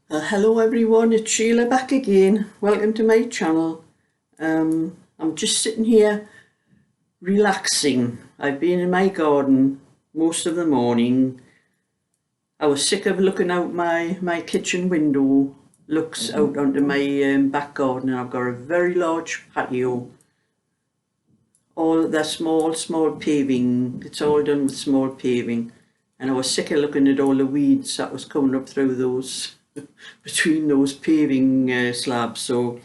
Hello everyone, it's Sheila back again. Welcome to my channel. I'm just sitting here relaxing. I've been in my garden most of the morning. I was sick of looking out my kitchen window. Looks out onto my back garden, and I've got a very large patio. All the small paving, it's all done with small paving. And I was sick of looking at all the weeds that was coming up through those between those paving slabs, so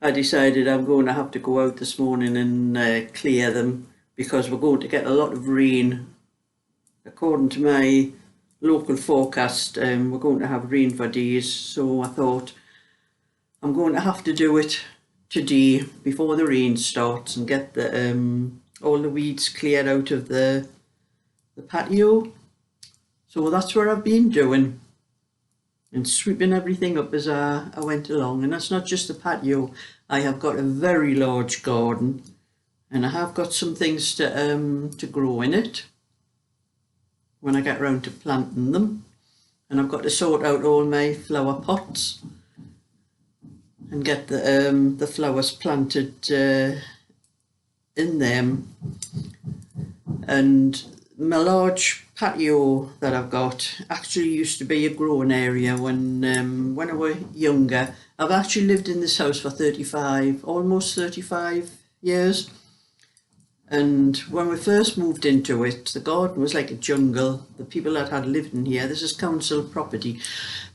I decided I'm going to have to go out this morning and clear them, because we're going to get a lot of rain. According to my local forecast, we're going to have rain for days, so I thought I'm going to have to do it today before the rain starts and get all the weeds cleared out of the patio. So that's what I've been doing, and sweeping everything up as I went along. And that's not just the patio. I have got a very large garden, and I have got some things to grow in it when I get round to planting them. And I've got to sort out all my flower pots and get the flowers planted in them. And my large patio that I've got actually used to be a growing area when I was younger. I've actually lived in this house for almost 35 years. And when we first moved into it, the garden was like a jungle. The people that had lived in here, this is council property,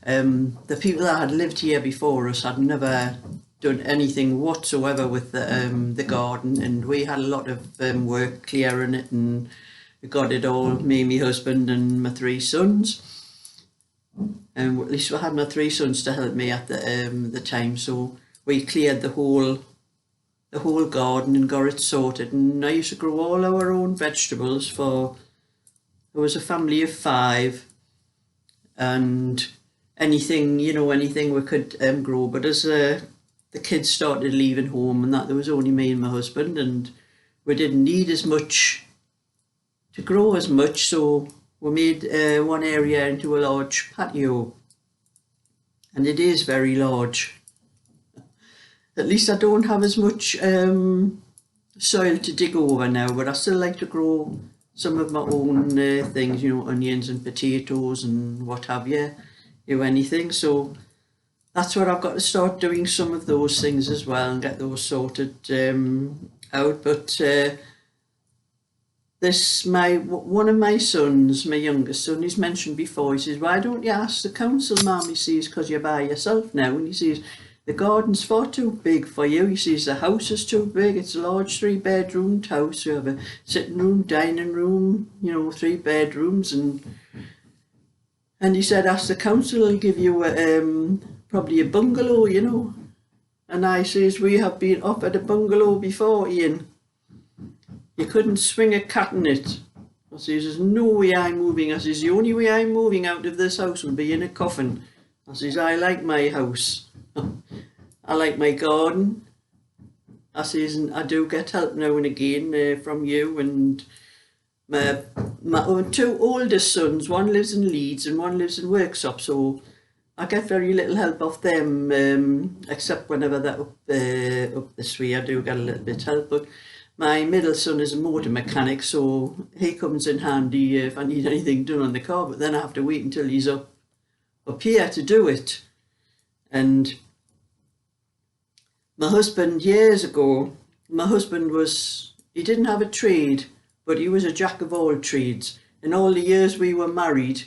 the people that had lived here before us had never done anything whatsoever with the garden, and we had a lot of work clearing it, and we got it all, me, my husband and my 3 sons. And at least we had my 3 sons to help me at the time, so we cleared the whole garden and got it sorted. And I used to grow all our own vegetables. There was a family of 5, and anything we could grow. But as the kids started leaving home and that, there was only me and my husband, and we didn't need as much to grow as much, so we made one area into a large patio, and it is very large. At least I don't have as much soil to dig over now, but I still like to grow some of my own things, onions and potatoes and what have you, anything. So that's what I've got to start doing, some of those things as well, and get those sorted out. But one of my sons, my youngest son, he's mentioned before, he says, why don't you ask the council, Mum? He says, because you're by yourself now. And he says, the garden's far too big for you. He says, the house is too big. It's a large 3-bedroomed house. You have a sitting room, dining room, 3 bedrooms. And he said, ask the council, will give you probably a bungalow, And I says, we have been offered a bungalow before, Ian. You couldn't swing a cat in it. I says, there's no way I'm moving. I says, the only way I'm moving out of this house will be in a coffin. I says, I like my house. I like my garden. I says, and I do get help now and again from you. And my 2 oldest sons, one lives in Leeds and one lives in Worksop, so I get very little help off them, except whenever they're up this way, I do get a little bit help. But my middle son is a motor mechanic, so he comes in handy if I need anything done on the car, but then I have to wait until he's up here to do it. And my husband, years ago, he didn't have a trade, but he was a jack of all trades. In all the years we were married,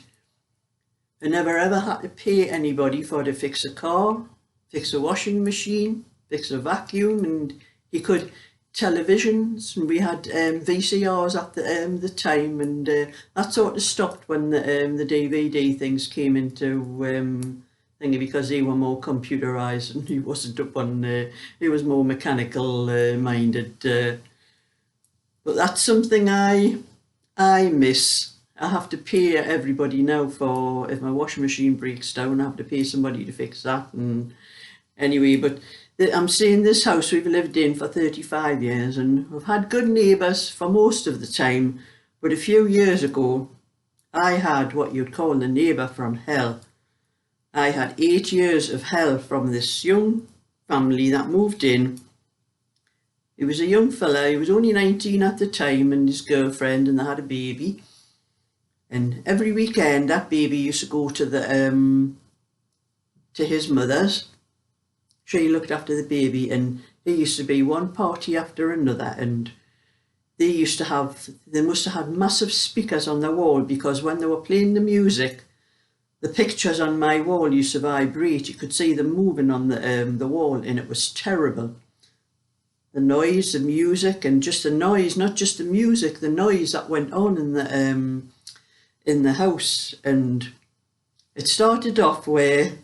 I never ever had to pay anybody to fix a car, fix a washing machine, fix a vacuum, and he could televisions, and we had VCRs at the time, and that sort of stopped when the DVD things came into thingy, because they were more computerized and he wasn't up on he was more mechanical minded, but that's something I miss. I have to pay everybody now for, if my washing machine breaks down, I have to pay somebody to fix that. And anyway, but I'm saying this house we've lived in for 35 years, and we've had good neighbours for most of the time, but a few years ago I had what you'd call a neighbour from hell. I had 8 years of hell from this young family that moved in. He was a young fella, he was only 19 at the time, and his girlfriend, and they had a baby. And every weekend that baby used to go to to his mother's. She looked after the baby, and there used to be one party after another, and they must have had massive speakers on the wall, because when they were playing the music, the pictures on my wall used to vibrate. You could see them moving on the wall, and it was terrible. The noise, the music, and just the noise, not just the music, the noise that went on in the house. And it started off where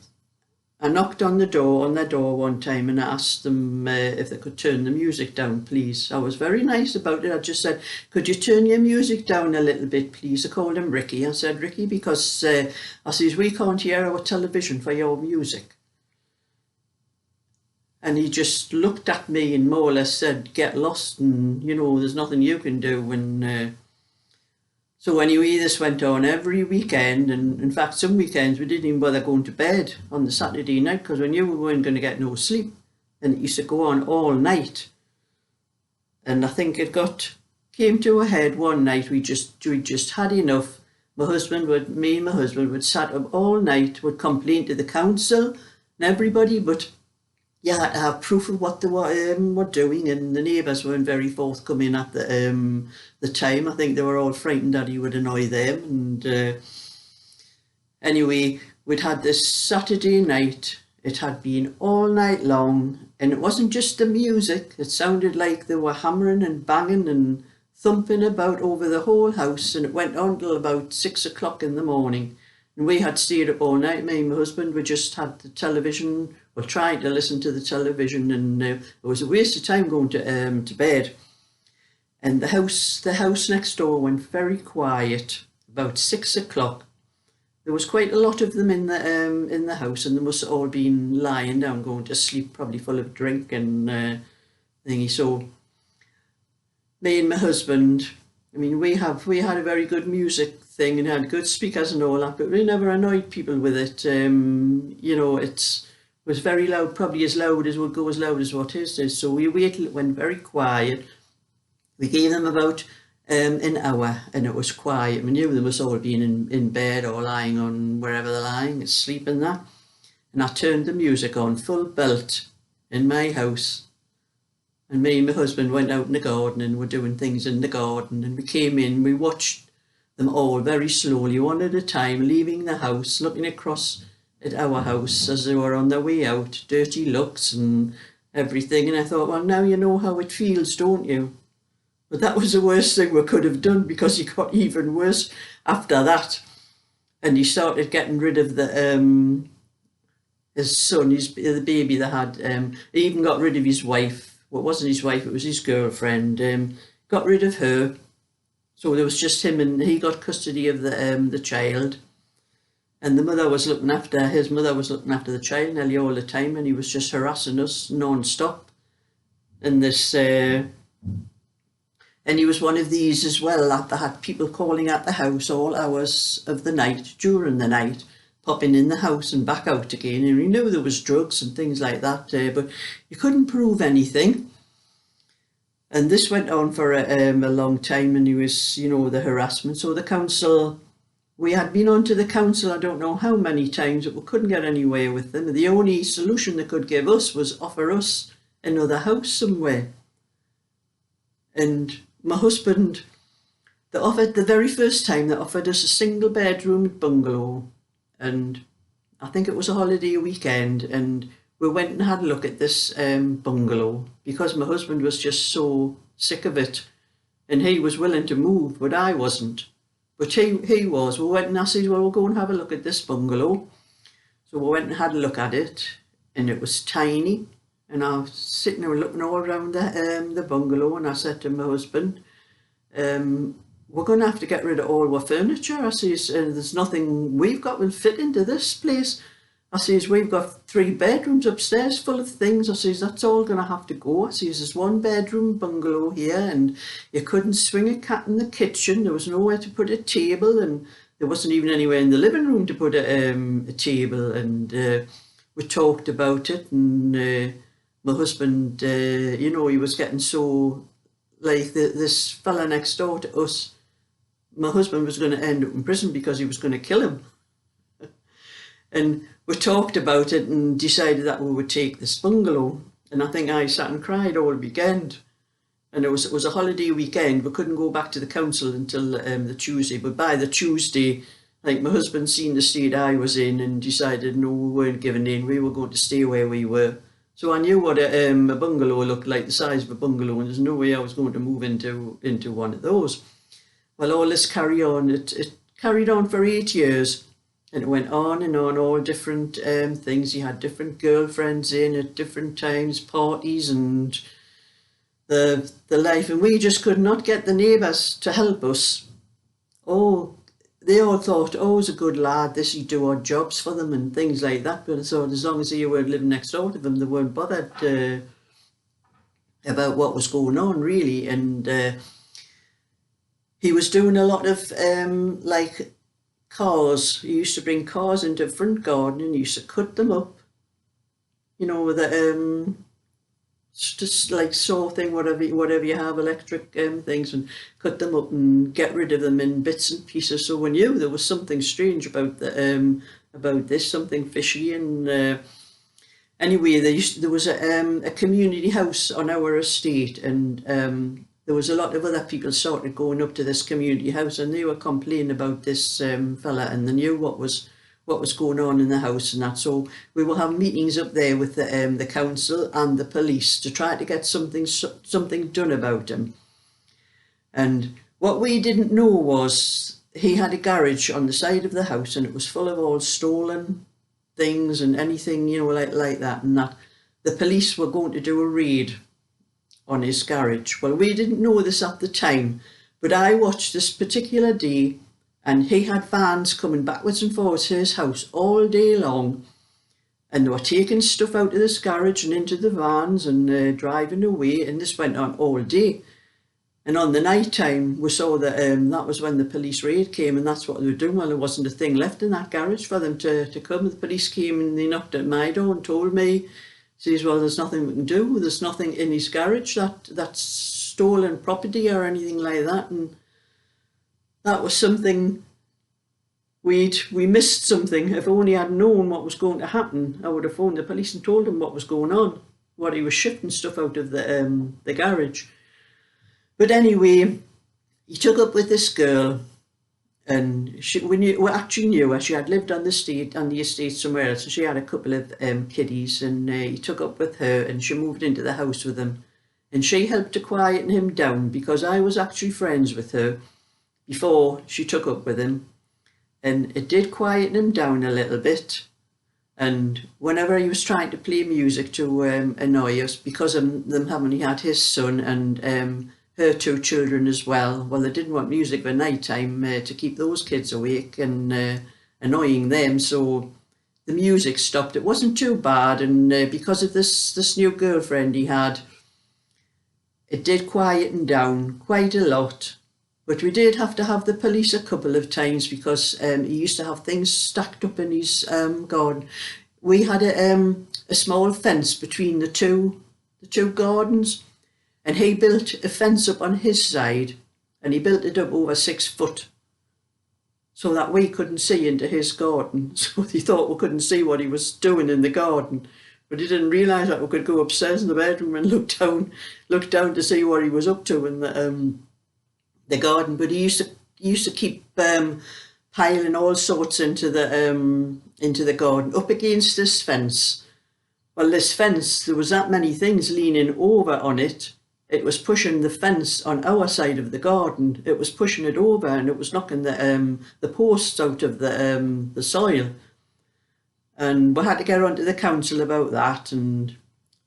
I knocked on their door one time, and I asked them if they could turn the music down, please. I was very nice about it. I just said, could you turn your music down a little bit, please? I called him Ricky. I said, Ricky, because I says, we can't hear our television for your music. And he just looked at me and more or less said, get lost, and, you know, there's nothing you can do. And so anyway, this went on every weekend, and in fact some weekends we didn't even bother going to bed on the Saturday night, because we knew we weren't going to get no sleep, and it used to go on all night. And I think it came to a head one night. We just had enough. Me and my husband would sat up all night, would complain to the council and everybody, but you had to have proof of what they were doing, and the neighbours weren't very forthcoming at the time. I think they were all frightened that he would annoy them. And anyway, we'd had this Saturday night. It had been all night long, and it wasn't just the music. It sounded like they were hammering and banging and thumping about over the whole house, and it went on till about 6 o'clock in the morning. And we had stayed up all night. Me and my husband, we just had the television, well, trying to listen to the television, and it was a waste of time going to bed. And the house next door went very quiet about 6 o'clock. There was quite a lot of them in the house, and they must have all been lying down, going to sleep, probably full of drink and thingy. So me and my husband, I mean, we had a very good music thing and had good speakers and all that, but we never annoyed people with it. You know, it was very loud, probably as loud as would go as loud as what his is. So we waited till it went very quiet. We gave them about an hour, and it was quiet. We knew they must all been in bed or lying on wherever they're lying, asleep and that. And I turned the music on full belt in my house. And me and my husband went out in the garden and were doing things in the garden. And we came in, we watched them all very slowly, one at a time, leaving the house, looking across at our house as they were on their way out, dirty looks and everything. And I thought, well, now you know how it feels, don't you? But that was the worst thing we could have done, because he got even worse after that. And he started getting rid of his son, the baby they had. He even got rid of his wife. Well, it wasn't his wife, it was his girlfriend. Got rid of her. So there was just him, and he got custody of the child. And his mother was looking after the child nearly all the time, and he was just harassing us non-stop. And and he was one of these as well, that had people calling at the house all hours of the night, during the night, popping in the house and back out again. And we knew there was drugs and things like that, but you couldn't prove anything. And this went on for a long time, and he was, you know, the harassment. So the council, we had been on to the council I don't know how many times, but we couldn't get anywhere with them. The only solution they could give us was offer us another house somewhere. And my husband, the very first time they offered us a single bedroom bungalow, and I think it was a holiday weekend, and we went and had a look at this bungalow, because my husband was just so sick of it, and he was willing to move, but I wasn't. But he was. We went and I said, well, we'll go and have a look at this bungalow. So we went and had a look at it, and it was tiny. And I was sitting there looking all around the bungalow, and I said to my husband, we're going to have to get rid of all our furniture. I says, there's nothing we've got will fit into this place. I says, we've got 3 bedrooms upstairs full of things. I says, that's all going to have to go. I says, there's 1 bedroom bungalow here, and you couldn't swing a cat in the kitchen. There was nowhere to put a table, and there wasn't even anywhere in the living room to put a table, and we talked about it, and my husband, you know, he was getting so, like, this fella next door to us, my husband was going to end up in prison because he was going to kill him. And we talked about it and decided that we would take this bungalow. And I think I sat and cried all weekend. And it was a holiday weekend. We couldn't go back to the council until the Tuesday. But by the Tuesday, like, my husband seen the state I was in and decided no, we weren't giving in. We were going to stay where we were. So I knew what a bungalow looked like, the size of a bungalow, and there's no way I was going to move into one of those. Well, all this carried on. It carried on for 8 years. And it went on and on, all different things. He had different girlfriends in at different times, parties and the life. And we just could not get the neighbours to help us. Oh, they all thought, oh, he's a good lad, this, he'd do odd jobs for them and things like that. But so as long as they were living next door to them, they weren't bothered about what was going on, really. And he was doing a lot of, like, cars. He used to bring cars into the front garden and he used to cut them up, you know, with a just like saw thing, whatever you have, electric things, and cut them up and get rid of them in bits and pieces. So we knew there was something strange about this, something fishy. And anyway, there was a community house on our estate, and there was a lot of other people started going up to this community house, and they were complaining about this fella, and they knew what was going on in the house and that. So we will have meetings up there with the council and the police to try to get something done about him. And what we didn't know was he had a garage on the side of the house, and it was full of all stolen things and anything, you know, like that, and that the police were going to do a raid on his garage. Well, we didn't know this at the time, but I watched this particular day, and he had vans coming backwards and forwards to his house all day long, and they were taking stuff out of this garage and into the vans and driving away, and this went on all day. And on the night time, we saw that that was when the police raid came, and that's what they were doing. Well, there wasn't a thing left in that garage for them to come. The police came and they knocked at my door and told me, says, well, there's nothing we can do. There's nothing in his garage that's stolen property or anything like that. And that was something we missed something. If only I'd known what was going to happen, I would have phoned the police and told them what was going on, what he was shifting stuff out of the garage. But anyway, he took up with this girl, and we actually knew her. She had lived on the estate somewhere else, so she had a couple of kiddies, and he took up with her, and she moved into the house with him, and she helped to quieten him down, because I was actually friends with her before she took up with him, and it did quieten him down a little bit. And whenever he was trying to play music to annoy us, because of them having, he had his son and her 2 children as well. Well, they didn't want music for night time to keep those kids awake and annoying them, so the music stopped. It wasn't too bad, and because of this new girlfriend he had, it did quieten down quite a lot. But we did have to have the police a couple of times, because he used to have things stacked up in his garden. We had a small fence between the two gardens, and he built a fence up on his side, and he built it up over 6 foot so that we couldn't see into his garden. So he thought we couldn't see what he was doing in the garden, but he didn't realise that we could go upstairs in the bedroom and look down to see what he was up to in the garden. But he used to keep piling all sorts into the garden up against this fence. Well, this fence, there was that many things leaning over on it. It was pushing the fence on our side of the garden. It was pushing it over, and it was knocking the posts out of the soil. And we had to get onto the council about that, and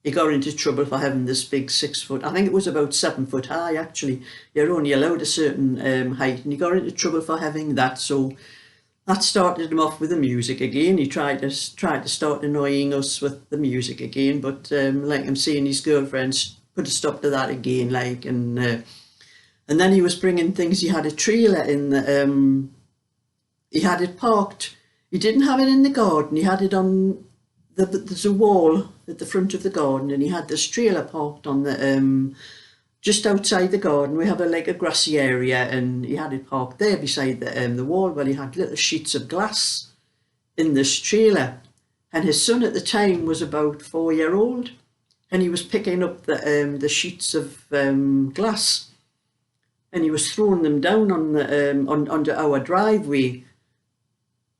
he got into trouble for having this big 6 foot, I think it was about 7 foot high actually. You're only allowed a certain height, and he got into trouble for having that. So that started him off with the music again. He tried to start annoying us with the music again, but like I'm saying, his girlfriends put a stop to that again, like, and then he was bringing things. He had a trailer in he had it parked. He didn't have it in the garden, he had it on there's a wall at the front of the garden, and he had this trailer parked on the just outside the garden. We have like a grassy area, and he had it parked there beside the wall. Well, he had little sheets of glass in this trailer, and his son at the time was about 4-year-old, and he was picking up the sheets of glass, and he was throwing them down on the onto our driveway,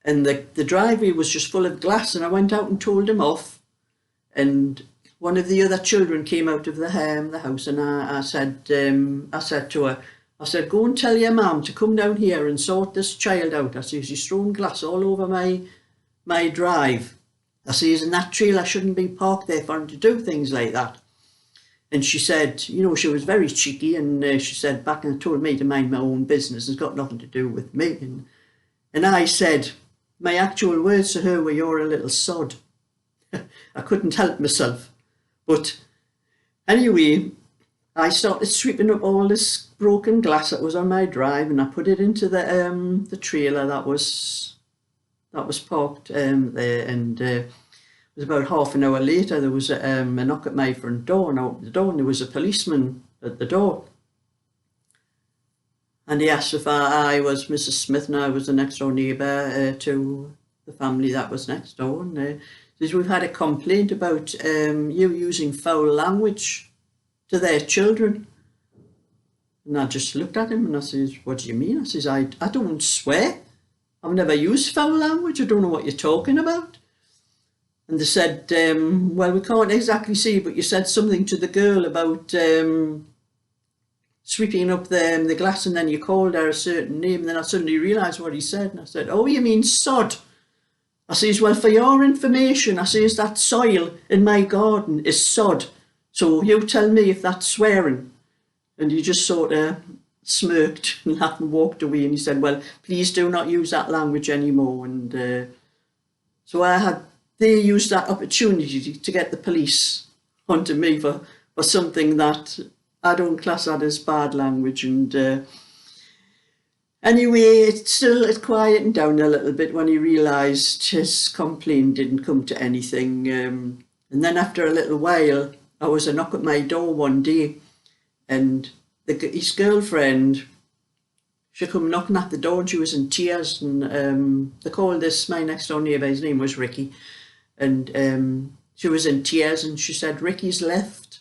and the driveway was just full of glass. And I went out and told him off, and one of the other children came out of the house, and I said to her, I said, go and tell your mum to come down here and sort this child out. I says, he's throwing glass all over my drive. I says, and that trailer shouldn't be parked there for him to do things like that. And she said, you know, she was very cheeky, and she said back and told me to mind my own business. It's got nothing to do with me. And I said, my actual words to her were, you're a little sod. I couldn't help myself. But anyway, I started sweeping up all this broken glass that was on my drive, and I put it into the trailer that was parked there. And it was about half an hour later, there was a knock at my front door, and I opened the door, and there was a policeman at the door. And he asked if I was Mrs. Smith, and I was the next door neighbour to the family that was next door. And says, we've had a complaint about you using foul language to their children. And I just looked at him and I says, what do you mean? I says, I don't swear. I've never used foul language. I don't know what you're talking about. And they said, well, we can't exactly see, but you said something to the girl about sweeping up the glass, and then you called her a certain name. And then I suddenly realised what he said, and I said, oh, you mean sod? I says, well, for your information, I says, that soil in my garden is sod. So you tell me if that's swearing. And he just sort of smirked and laughed and walked away. And he said, well, please do not use that language anymore. And so they used that opportunity to get the police onto me for something that I don't class that as bad language. And anyway, it quietened down a little bit when he realised his complaint didn't come to anything. And then after a little while, I was a knock at my door one day, and his girlfriend, she come knocking at the door, and she was in tears. And they called this my next door neighbour, his name was Ricky, and she was in tears, and she said, Ricky's left.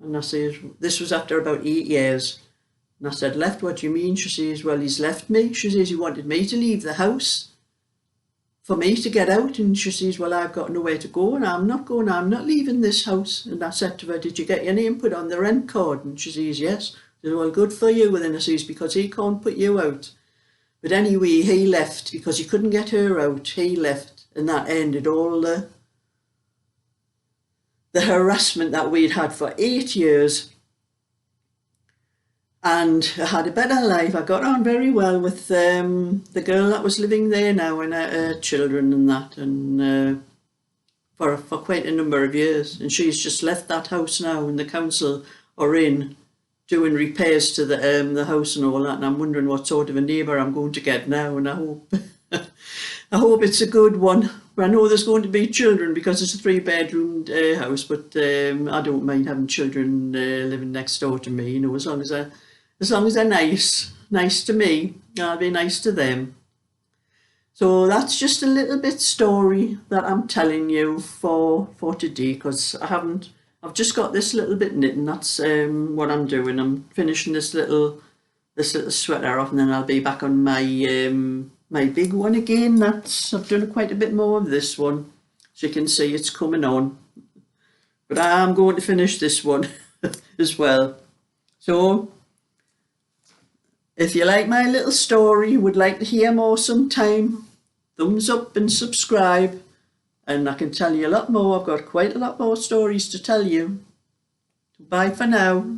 And I said, this was after about 8 years. And I said, left, what do you mean? She says, well, he's left me. She says, he wanted me to leave the house for me to get out. And she says, well, I've got nowhere to go, and I'm not going, I'm not leaving this house. And I said to her, did you get your name put on the rent card? And she says, yes. I said, well, good for you. And then I says, because he can't put you out. But anyway, he left because he couldn't get her out. He left, and that ended all the harassment that we'd had for 8 years. And I had a better life. I got on very well with the girl that was living there now, and her children and that, and for quite a number of years. And she's just left that house now, and the council are in doing repairs to the house and all that. And I'm wondering what sort of a neighbour I'm going to get now, and I hope it's a good one. I know there's going to be children because it's a 3-bedroom house, but I don't mind having children living next door to me. You know, as long as they're nice to me, I'll be nice to them. So that's just a little bit story that I'm telling you for today, because I've just got this little bit knitting. That's what I'm doing. I'm finishing this little sweater off, and then I'll be back on my big one again. I've done quite a bit more of this one. As you can see, it's coming on. But I'm going to finish this one as well. So if you like my little story, would like to hear more sometime, thumbs up and subscribe, and I can tell you a lot more. I've got quite a lot more stories to tell you. Bye for now.